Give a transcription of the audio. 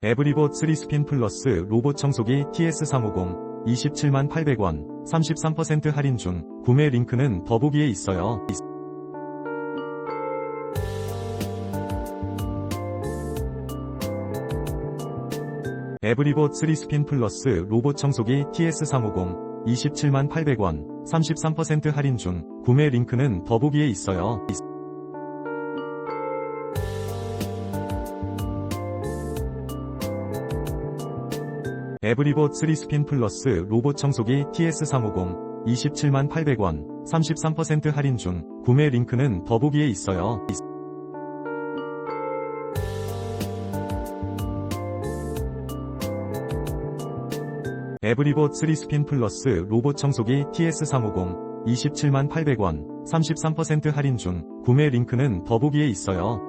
에브리봇 쓰리스핀 플러스 로봇청소기 TS350 278,800원 33% 할인 중. 구매 링크는 더보기에 있어요. 에브리봇 쓰리스핀 플러스 로봇청소기 TS350 278,800원 33% 할인 중. 구매 링크는 더보기에 있어요. 에브리봇 쓰리스핀 플러스 로봇청소기 TS350 278,800원 33% 할인 중. 구매 링크는 더보기에 있어요. 에브리봇 쓰리스핀 플러스 로봇청소기 TS350 278,800원 33% 할인 중. 구매 링크는 더보기에 있어요.